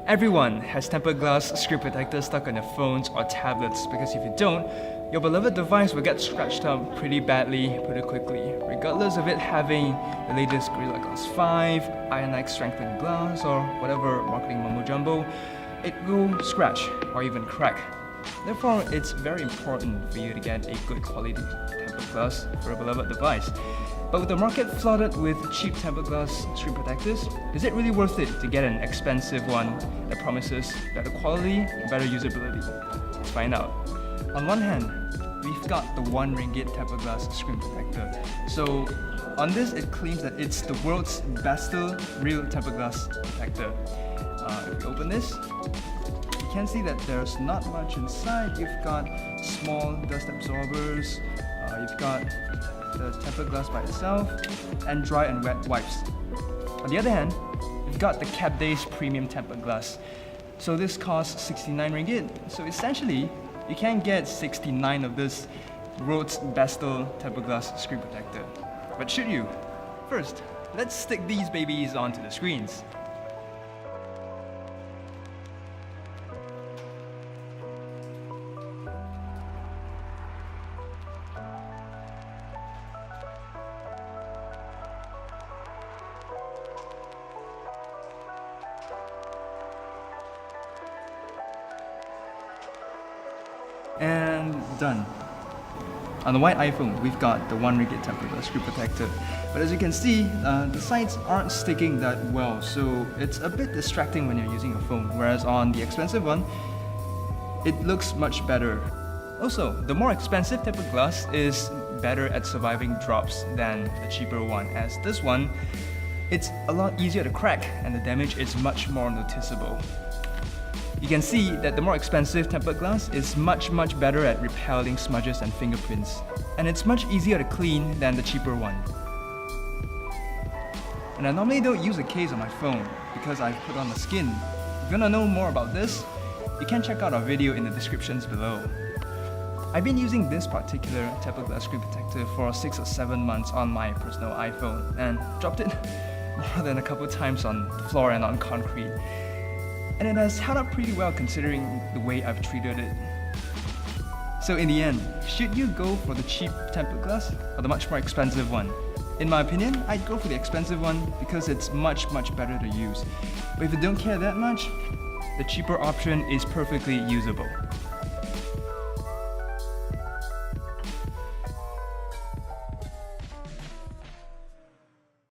Everyone has tempered glass screen protectors stuck on their phones or tablets because if you don't, your beloved device will get scratched up pretty badly pretty quickly, regardless of it having the latest Gorilla Glass 5, Ionix strengthened glass, or whatever marketing mumbo-jumbo. It will scratch or even crack. Therefore, it's very important for you to get a good quality tempered glass for a beloved device. But with the market flooded with cheap tempered glass screen protectors, is it really worth it to get an expensive one that promises better quality and better usability? Let's find out. On one hand, we've got the RM1 tempered glass screen protector. So on this, it claims that it's the world's best real tempered glass protector. If we open this, you can see that there's not much inside. You've got small dust absorbers, you've got the tempered glass by itself, and dry and wet wipes. On the other hand, we've got the Capdace Premium Tempered Glass. So this costs 69 ringgit. So essentially, you can get 69 of this world's best tempered glass screen protector. But should you? First, let's stick these babies onto the screens. And done. On the white iPhone, we've got the RM1 tempered glass screen protector. But as you can see, the sides aren't sticking that well, so it's a bit distracting when you're using a phone. Whereas on the expensive one, it looks much better. Also, the more expensive tempered glass is better at surviving drops than the cheaper one, as this one, it's a lot easier to crack and the damage is much more noticeable. You can see that the more expensive tempered glass is much better at repelling smudges and fingerprints, and it's much easier to clean than the cheaper one. And I normally don't use a case on my phone because I've put on the skin. If you want to know more about this, you can check out our video in the descriptions below. I've been using this particular tempered glass screen protector for 6 or 7 months on my personal iPhone and dropped it more than a couple times on the floor and on concrete. And it has held up pretty well considering the way I've treated it. So in the end, should you go for the cheap tempered glass or the much more expensive one? In my opinion, I'd go for the expensive one because it's much better to use. But if you don't care that much, the cheaper option is perfectly usable.